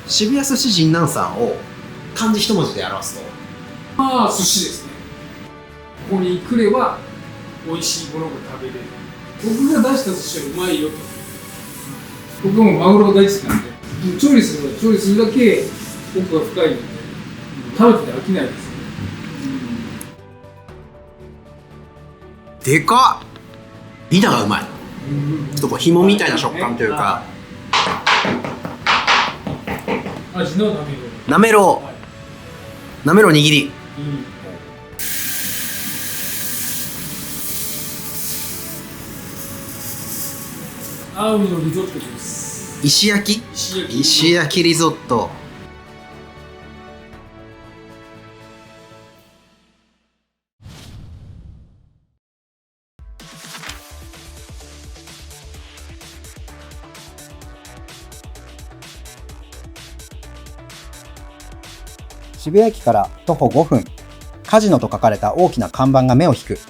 渋谷寿司神南さんを漢字一文字で表すと。まあ寿司ですね。ここに来れば美味しいものが食べれる。僕が出した寿司はうまいよと。僕はもうマグロが大好きなんで、調理するだけ奥が深いので、食べてて飽きないですね。でかっ。板がうまい。ちょっとこう紐みたいな食感というか。味のなめろう。なめろう握り。青海のリゾットです。石焼きリゾット。渋谷駅から徒歩5分、カジノと書かれた大きな看板が目を引く、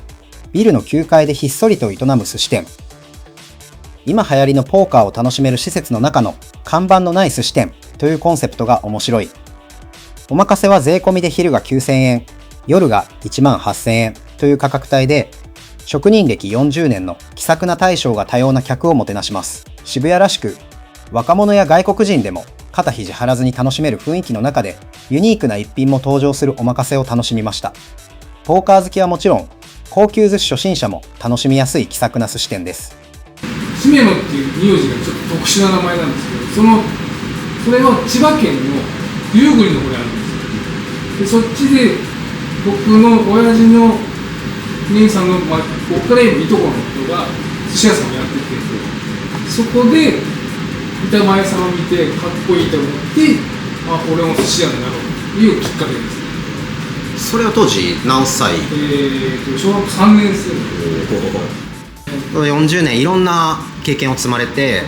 ビルの9階でひっそりと営む寿司店。今流行りのポーカーを楽しめる施設の中の看板のない寿司店というコンセプトが面白い。おまかせは税込みで昼が9000円、夜が1万8000円という価格帯で、職人歴40年の気さくな大将が多様な客をもてなします。渋谷らしく、若者や外国人でも肩肘張らずに楽しめる雰囲気の中で、ユニークな一品も登場するおまかせを楽しみました。ポーカー好きはもちろん、高級寿司初心者も楽しみやすい気さくな寿司店です。しめのっていう名字がちょっと特殊な名前なんですけど、それは千葉県の竜栗の方にあるんですよ。でそっちで僕の親父の姉さんの、僕から言えばいとこの人が寿司屋さんをやってて、そこで板前さんを見てかっこいいと思って、俺も寿司屋になろうというきっかけです。それは当時何歳？小学3年生。40年いろんな経験を積まれて、やっ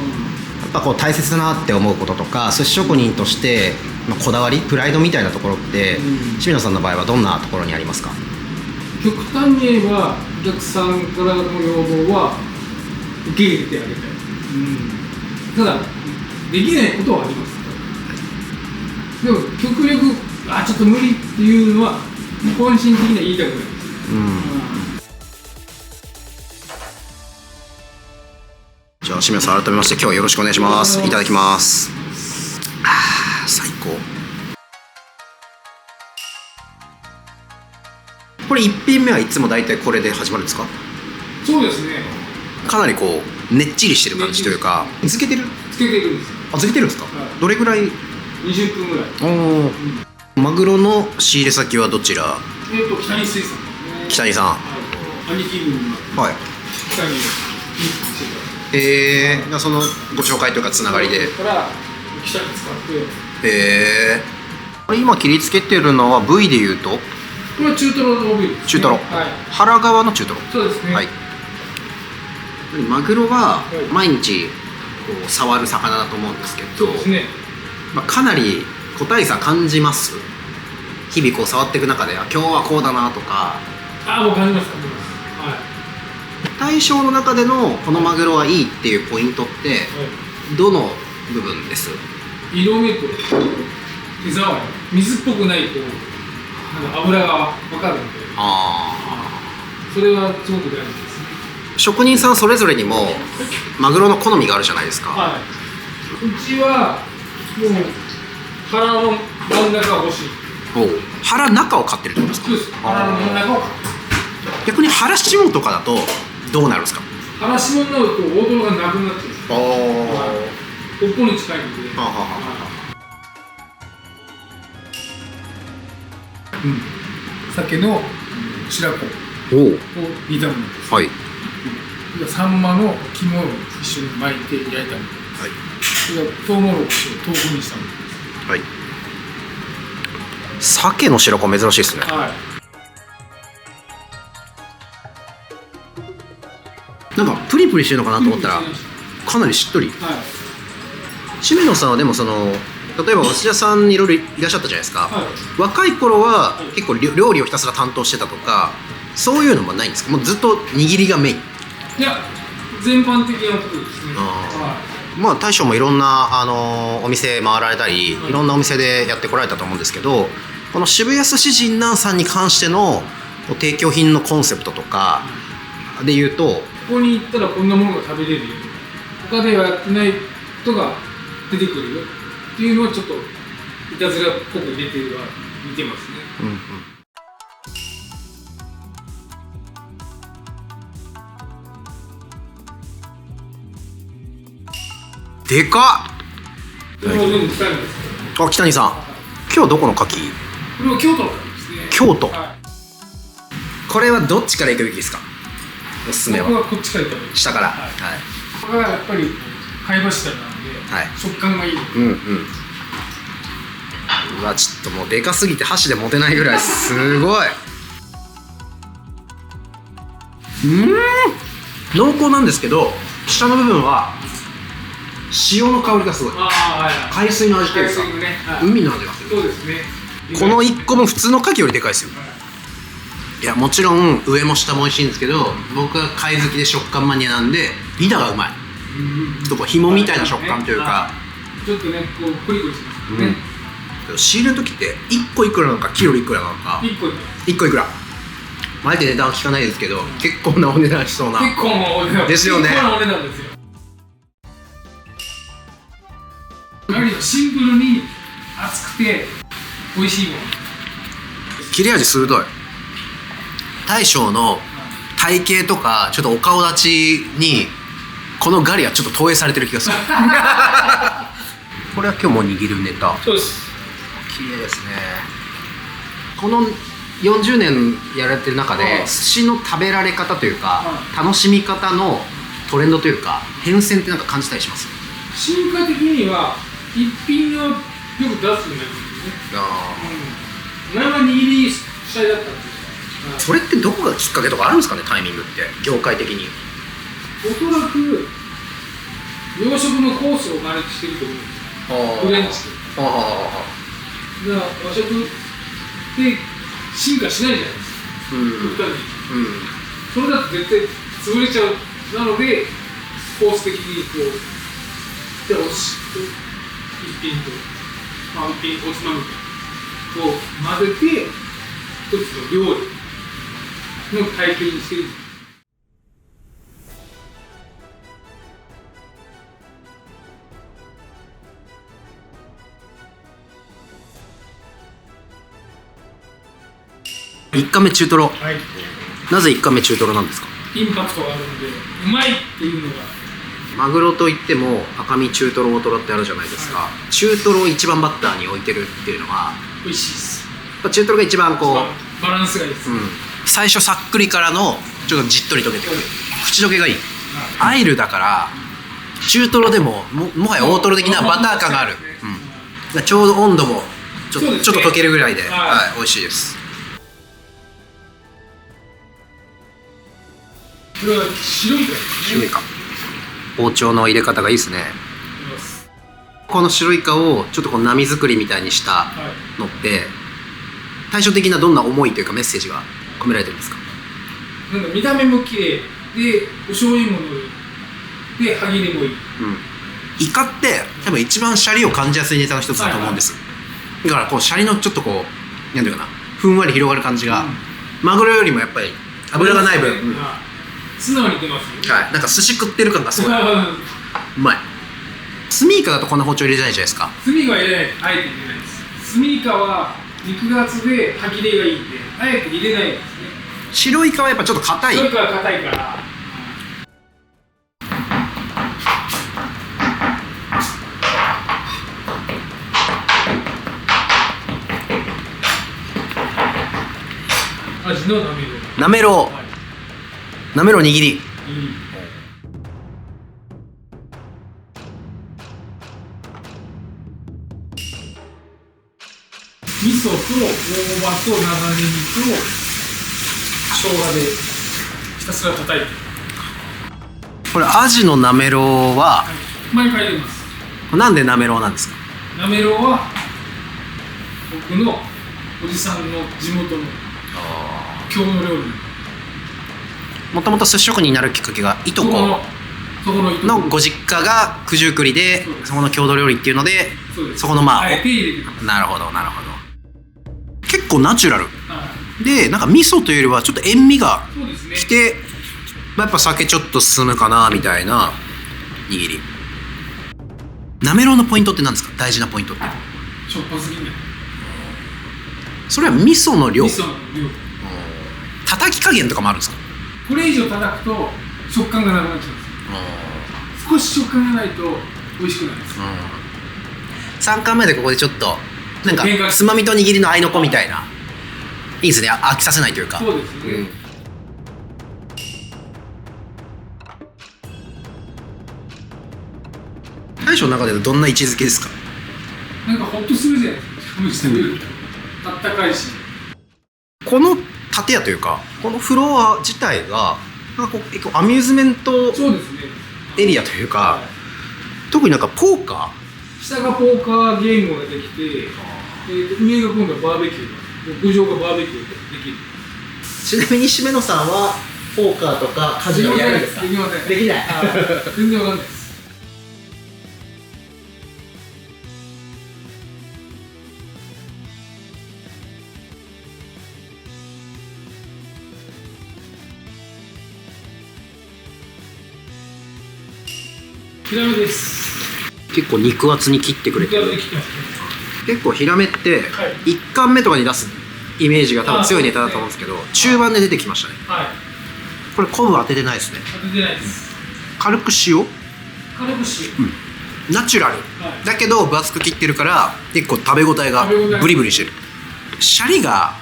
ぱこう大切だなって思うこととか、寿司職人としてこだわり、プライドみたいなところって、清野さんの場合はどんなところにありますか？極端に言えばお客さんからの要望は受け入れてあげたい、ただできないことはあります。でも極力ちょっと無理っていうのは本心的には言いたくないです。じゃあ清水さん、改めまして今日はよろしくお願いします。いただきます。最高。これ1品目はいつも大体これで始まるんですか？そうですね。かなりこうねっちりしてる感じというか、漬けてるんです。漬けてるんですか？どれぐらい？20分ぐらい。マグロの仕入れ先はどちら？北に水産。北にさん。兄貴分はい。北にじゃあそのご紹介というかつながりで。から北に使って。今切り付けてるのは部位でいうと？これは中トロの部位ですね。中トロ。はい。腹側の中トロ。そうですね。はい。マグロは毎日こう触る魚だと思うんですけど、そうですね。かなり個体差感じます。日々こう触っていく中で、今日はこうだなとか。もう感じます。はい。大将の中でのこのマグロはいいっていうポイントってどの部分です？色目と手触り、水っぽくないと脂が分かるんで、それはすごく大事ですね。職人さんそれぞれにもマグロの好みがあるじゃないですか。はい。うちはもう腹の真ん中が欲しい。腹中を買ってるってことですか？そうです。腹の真ん中を買ってる。逆に腹下とかだとどうなるんですか？腹下になると大トロがなくなっちゃう。尾っぽに近いので。鮭の白子を煮たものです。はい。サンマの肝を一緒に巻いて焼いたものです。はい。それからトウモロコシを豆腐にしたものです。はい。鮭の白子珍しいですね。はい。なんかプリプリしてるのかなと思ったらかなりしっとり。はい。清野さんはでも例えばお寿司屋さんにいろいろいらっしゃったじゃないですか。はい、若い頃は結構料理をひたすら担当してたとか、そういうのもないんですか？もうずっと握りがメイン。いや、全般的なことですね。まあ大将もいろんな、お店回られたり、いろんなお店でやってこられたと思うんですけど、この渋谷寿司神南さんに関しての提供品のコンセプトとかで言うと、ここに行ったらこんなものが食べれるよ、他ではやってないことが出てくるよっていうのはちょっといたずらっぽく入れてるは見てますね。うんうん、でかっ。これは全部使えるんですけど、あ、北谷さん、今日どこの牡蠣？これは京都のですね。京都。はこれはどっちから行くべきですか？おすすい、めは僕はこっちからいった方がいい。下から。はいはい。これはやっぱり貝柱なんで、はい食感がいい。うんうん。うわ、ちょっともうでかすぎて箸で持てないぐらいすごい。濃厚なんですけど、下の部分は塩の香りがすごい。ああ、はいはい。海水の味というか、海水のね、はい海の味がする。そうですね。この1個も普通の牡蠣よりでかいですよ。いや、もちろん上も下も美味しいんですけど、僕は貝好きで食感マニアなんで、ビダがうまい。ちょっとこう紐みたいな食感というか、ちょっとね、こうクリクリしますね。仕入れる時って1個いくらなのかキロいくらなのか、一個で1個いくら、あえて値段は聞かないですけど、結構なお値段しそうな。結構なお値段ですよね。結構なお値段ですよ。やはりシンプルに熱くて美味しいもの。切れ味鋭い。大将の体型とかちょっとお顔立ちにこのガリはちょっと投影されてる気がする。これは今日も握るネタ。そうです。綺麗ですね。この40年やられてる中で、寿司の食べられ方というか、楽しみ方のトレンドというか変遷ってなんか感じたりします？進化的には一品をよく出すようになるんですね。あ前は握り主体だったんですよ。それってどこがきっかけとかあるんですかね、タイミングって業界的に。おそらく洋食のコースを真似してると思うんですよ。フレンチと。だから和食って進化しないじゃないですか。極端に。それだと絶対潰れちゃう。なのでコース的にこうでおしと一品と、まあ、一品おつまみとこう混ぜて一つの料理の体験にしてる。1貫目中トロ。はい、なぜ1貫目中トロなんですか？インパクトがあるんでうまいっていうのが。マグロといっても赤身中トロ大トロってあるじゃないですか、中トロを一番バッターに置いてるっていうのは美味しいです。中トロが一番こうバランスがいいです、最初さっくりからのちょっとじっとり溶けてくる、口どけがいい、アイルだから中トロでも もはや大トロ的なバター感がある、ちょうど温度もちょっと溶けるぐらいで、美味しいです。これは白いかですね。白いか、包丁の入れ方がいいですね。この白イカをちょっとこう波作りみたいにしたのって、対照的などんな思いというかメッセージが込められてるんですか？なんか見た目も綺麗でお醤油もので歯切れもいい、イカって多分一番シャリを感じやすいネタの一つだと思うんです、だからこうシャリのちょっとこうなんていうかな、ふんわり広がる感じが、マグロよりもやっぱり脂がない分、素直に出ますよね。なんか寿司食ってる感がすごい、うまい。スミイカだとこんな包丁入れじゃないじゃないですか。スミイカは入れない、あえて入れないです。スミイカは肉厚で歯切れがいいんであえて入れないんですね。白イカはやっぱちょっと硬い。白イカは硬いから、味のなめろう。なめろう握り。味噌と大葉と長ネギと生姜でひたすら叩いて。これアジのなめろうは、毎回入れます。なんでなめろうなんですか？なめろうは僕のおじさんの地元の郷土料理。もともと寿司職人になるきっかけがいとこ。そこの糸のご実家が九十九里で、そこの郷土料理っていうので、そうです。そこのまあ、あえて入れてます。なるほどなるほど。結構ナチュラルはい。で、なんか味噌というよりはちょっと塩味がそうですね。きて、まあ、やっぱ酒ちょっと進むかなみたいな握り。なめろうのポイントって何ですか？大事なポイントって。しょっぱすぎない。それは味噌の量、味噌の量。叩き加減とかもあるんですか？これ以上叩くと食感がなくなっちゃうんですよ。少し食感がないと美味しくないです。3貫目でここでちょっとなんか変化つまみと握りの合いの子みたいな、いいですね。飽きさせないというか。そうですね。大将の中ではどんな位置づけですか？なんかホッとするじゃないですか。試してみるとあったかいし。この建屋というかこのフロア自体がなんかこう結構アミューズメントそうですね。エリアというか、はい、特になんかポーカ下がポーカーゲームができて、上が今度はバーベキュー、屋上がバーベキューができる。ー、ちなみに締野さんはポーカーとかカジノやるんですか？できません。できない。全然わかんないです。ヒラメです。結構肉厚に切ってくれてる。肉厚に切ってますね。結構ヒラメってはい1貫目とかに出すイメージが多分強いネタだと思うんですけど、中盤で出てきましたね。はい。これ昆布当ててないですね。当ててないです。軽く塩、軽く塩。ナチュラル、はいだけど分厚く切ってるから結構食べ応えが食べ応えブリブリしてる。シャリが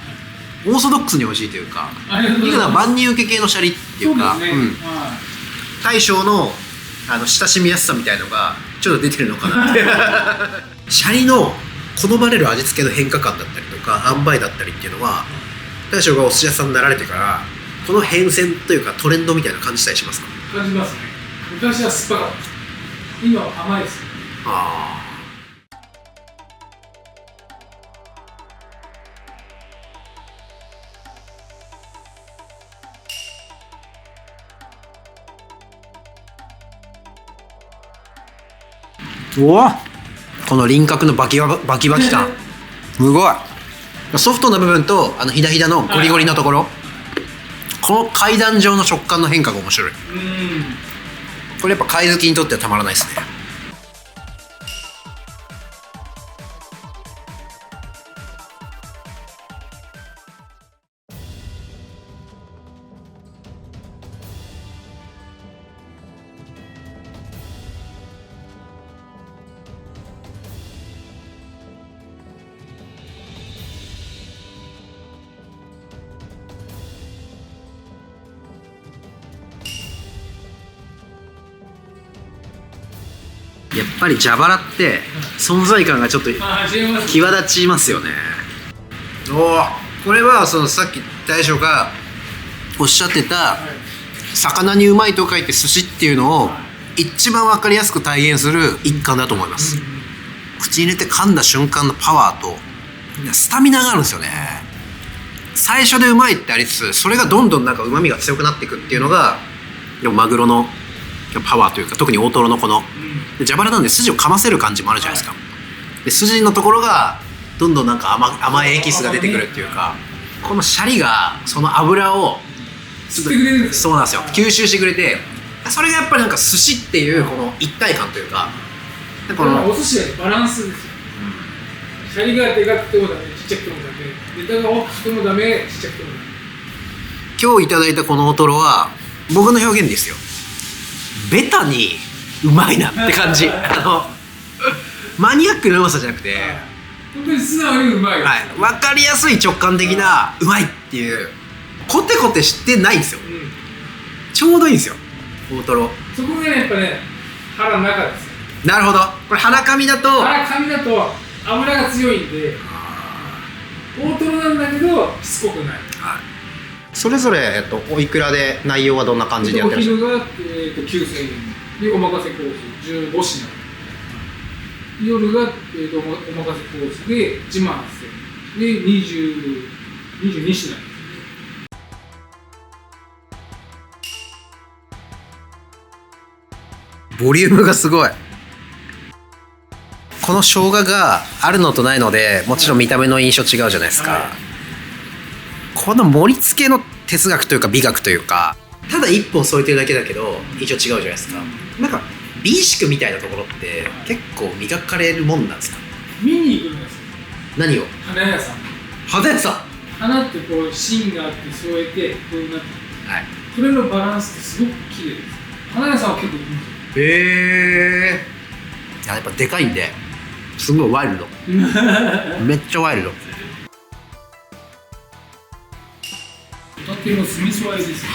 オーソドックスに美味しいというか、ありがとうございます。万人受け系のシャリっていうか、そうですね。は大将の親しみやすさみたいのがちょっと出てるのかなってシャリの好まれる味付けの変化感だったりとか塩梅だったりっていうのは大将がお寿司屋さんになられてからこの変遷というかトレンドみたいな感じたりしますか？い。感じますね。昔は酸っぱかった。今は甘いです。あー、うわ、この輪郭のバキバキ感すごい。ソフトな部分とひだひだのゴリゴリのところ、この階段状の食感の変化が面白い。これやっぱ貝好きにとってはたまらないですね。やっぱり蛇腹って存在感がちょっと際立ちますよね。おお、これはそのさっき大将がおっしゃってた魚にうまいと書いて寿司っていうのを一番分かりやすく体現する一環だと思います。口に入れて噛んだ瞬間のパワーとスタミナがあるんですよね。最初でうまいってありつつそれがどんどんなんかうまみが強くなっていくっていうのがでもマグロのパワーというか、特に大トロのこの蛇腹なんで筋をかませる感じもあるじゃないですか。で筋のところがどんどんなんか甘いエキスが出てくるっていうか、このシャリがその油をちょっとそうなんですよ、吸収してくれて、それがやっぱりなんか寿司っていうこの一体感というか、このお寿司はバランスですよ。シャリがでかくてもダメ、ちっちゃくてもダメ、ネタが大きくてもダメ、ちっちゃくてもダメ。今日いただいたこの大トロは僕の表現ですよ、ベタにうまいなって感じマニアックなうまさじゃなくて、本当に素直にうまい、はい、分かりやすい直感的なうまいっていうコテコテしてないんですよ、ちょうどいいんですよ大トロ。そこがねやっぱね腹の中ですよ。なるほど、これ腹紙だと油が強いんで大トロなんだけどしつこくない。それぞれ、おいくらで内容はどんな感じでやってるんですか？お昼が、9000円でお任せコース15品、夜が、お任せコースで1万8000円で22品。ボリュームがすごい。この生姜があるのとないのでもちろん見た目の印象違うじゃないですか、はい、この盛り付けの哲学というか美学というか、ただ一本添えてるだけだけど印象違うじゃないですか。なんか美意識みたいなところって結構磨かれるもんなんですか？見に行くんですよ。何を？花屋さん。花屋さん。花ってこう芯があって添えてこうなって、はい。それのバランスってすごく綺麗です。花屋さんは結構いいんですよ。へえ。やっぱでかいんですごいワイルド。めっちゃワイルド。ホタテの酢味噌和えですよ。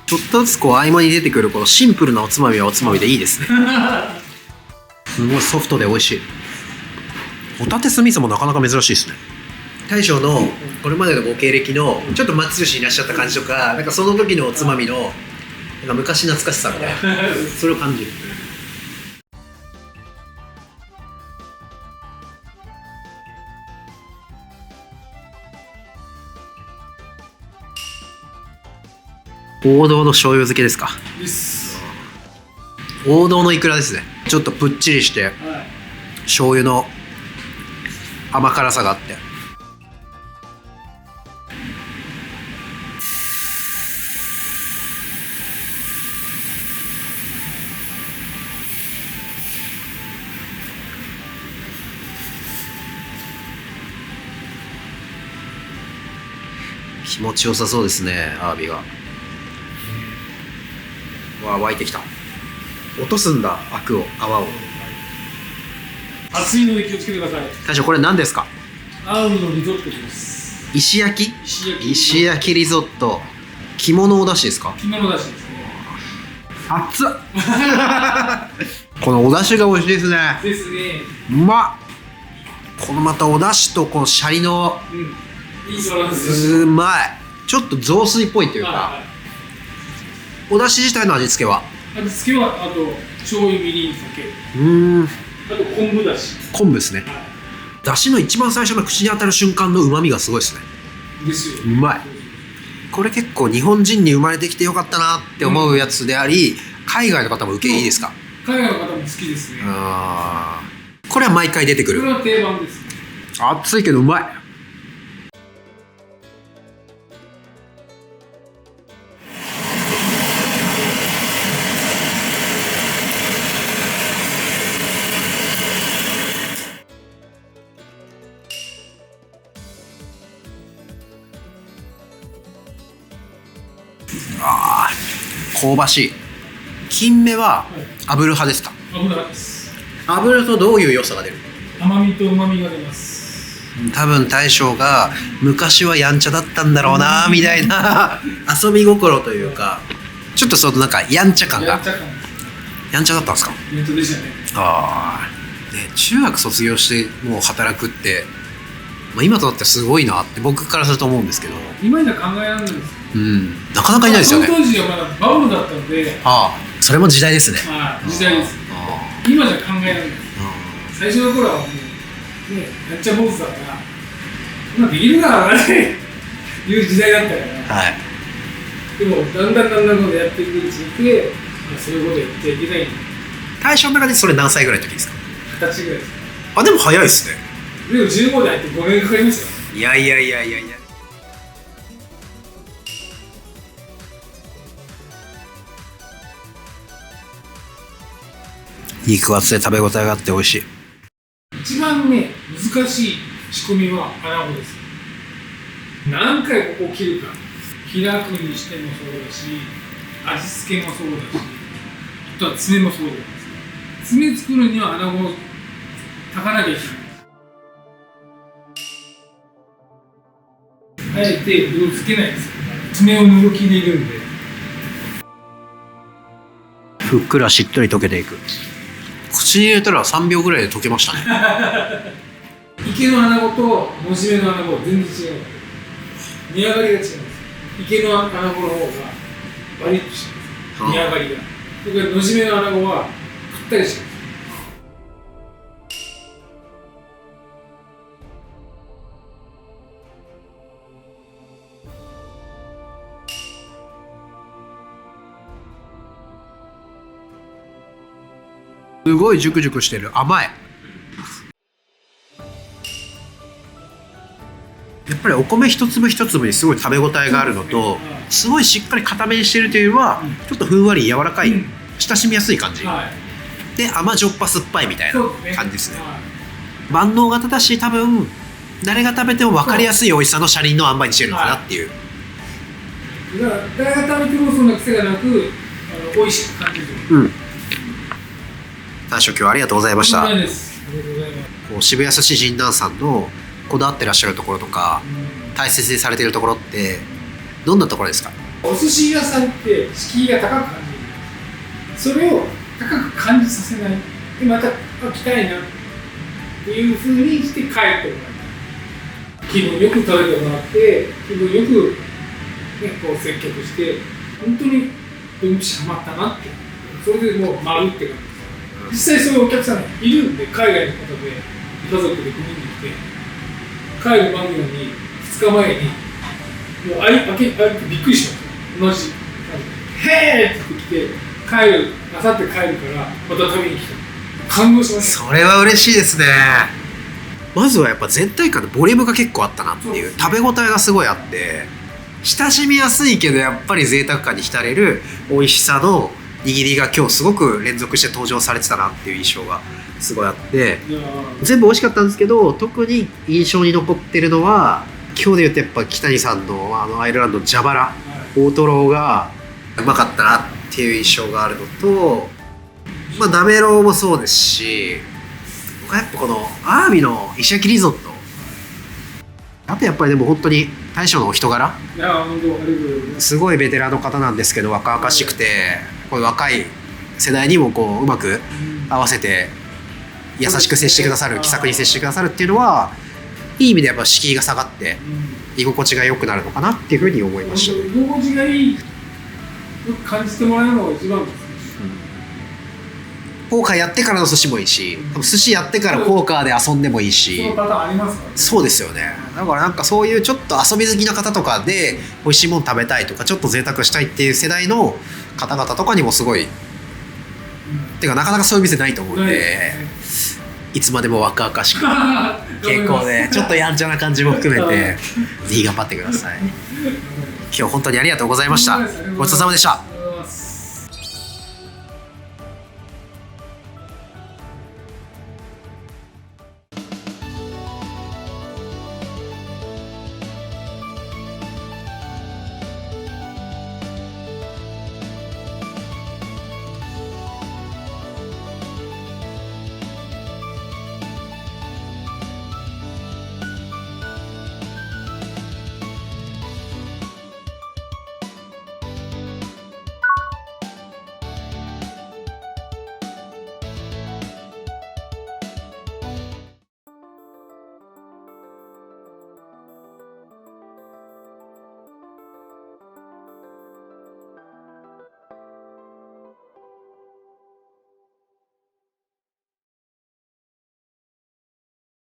ちょっとずつこう合間に出てくるこのシンプルなおつまみはおつまみでいいですね。すごいソフトで美味しい。ホタテ酢味噌もなかなか珍しいですね。大将のこれまでのご経歴のちょっと松寿司にいらっしゃった感じとか、なんかその時のおつまみのなんか昔懐かしさみたいなそれを感じる。王道の醤油漬けですか？です。王道のイクラですね。ちょっとぷっちりしてはい。醤油の甘辛さがあって、気持ちよさそうですね。アワビがわあ湧いてきた。落とすんだ、アクを、泡を。熱いので気をつけてください。大将これ何ですか？アワビのリゾットです。石焼き？石焼きリゾット。着物お出汁ですか？着物だしですね。熱っこのお出汁が美味しいですね。ですね。うまっ。このまたお出汁とこのシャリのいいバランスです。うまい。ちょっと雑炊っぽいというか、はい、お出汁自体の味付けは味付けはあと醤油みりん酒、あと昆布だし。昆布ですね。出汁の一番最初の口に当たる瞬間の旨味がすごいですね。ですよ。うまい。これ結構日本人に生まれてきてよかったなって思うやつであり、海外の方も受けいいですか？海外の方も好きですね。これは毎回出てくる。これは定番ですね。熱いけどうまい。香ばしい。金目は炙る派ですか？油です。炙るとどういう良さが出る？甘みと旨みが出ます。多分大将が昔はやんちゃだったんだろうなみたいな遊び心というか、ちょっとそのなんかやんちゃ感がやんちゃ感です。やんちゃだったんですか？イベントでしたね。ね、中学卒業してもう働くって、今となってすごいなって僕からすると思うんですけど、今じゃ考えられないです。なかなかいないですよね。その当時はまだバブルだったので、それも時代ですね。時代です。今じゃ考えられない。最初の頃はもうね、やっちゃ坊主だから、今できるからねいう時代だったから。はい。でもだんだんこうやっていくうちにそういうことやっちゃいけない。大将の中でそれ何歳ぐらいの時ですか？20歳ぐらいです。でも早いですね。でも15で入って5年かかりましたよ。いや。肉厚で食べ応えがあって美味しい。一番ね、難しい仕込みは穴子です。何回ここを切るか。開くにしてもそうだし、味付けもそうだし、あとは爪もそうなんです。爪作るには穴子を炊かなきゃいけない。あえて色つけないです。爪を抜きでいるんで。ふっくらしっとり溶けていく。口に入れたら3秒ぐらいで溶けましたね。池の穴子ともじめの穴子は全然違う。煮上がりが違います。池の穴子の方がバリッとしてます。煮上がりが。それからのじめの穴子はふったりしてます。すごいジュクジュクしてる。甘い。やっぱりお米一粒一粒にすごい食べ応えがあるのと、すごいしっかり固めにしてるというよりは、ちょっとふんわり柔らかい、親しみやすい感じ、で甘じょっぱ酸っぱいみたいな感じですね。万能型だし、多分誰が食べても分かりやすい美味しさの車輪の塩梅にしてるのかなっていう。だから誰が食べてもそんな癖がなく美味しく感じる。大将、今日はありがとうございました。ありがとうございます。こう渋谷寿司神南さんのこだわってらっしゃるところとか、大切にされているところってどんなところですか？お寿司屋さんって敷居が高く感じる。それを高く感じさせない。でまた来たいなっていうふうにして帰ってもらいたい。気分よく食べてもらって、気分よく、ね、こう接客して本当にドンピシャハマったなって、それでもう丸って感じです。実際そういうお客さんがいるんで、海外の方で家族で5人で来て帰る間際に2日前にもう開けてびっくりしました。同じへーって言ってきて帰る、あさって帰るからまた食べに来た。感動しました。それは嬉しいですね。まずはやっぱ全体感のボリュームが結構あったなっていう、食べ応えがすごいあって、親しみやすいけどやっぱり贅沢感に浸れる美味しさの握りが今日すごく連続して登場されてたなっていう印象がすごいあって、全部美味しかったんですけど、特に印象に残ってるのは今日で言うとやっぱ北谷さんのアイルランドの蛇腹、大トロがうまかったなっていう印象があるのと、まあなめろうもそうですし、僕はやっぱこのアワビの石焼きリゾット、あとやっぱりでも本当に大将のお人柄、いや本当ありがとうございます。すごいベテランの方なんですけど若々しくて、こういう若い世代にもこううまく合わせて優しく接してくださる、気さくに接してくださるっていうのは、いい意味でやっぱ敷居が下がって居心地が良くなるのかなっていうふうに思いました。居心地がいい、よく感じてもらえるのが一番です。ポーカーやってからの寿司もいいし、多分寿司やってからポーカーで遊んでもいいし、そのパターンありますからね。そうですよね。だからなんかそういうちょっと遊び好きな方とかで美味しいもの食べたいとか、ちょっと贅沢したいっていう世代の方々とかにもすごい、てかなかなかそういう店ないと思うんで、いつまでも若々しく健康でちょっとやんちゃな感じも含めてぜひ頑張ってください。今日本当にありがとうございました。ごちそうさまでした。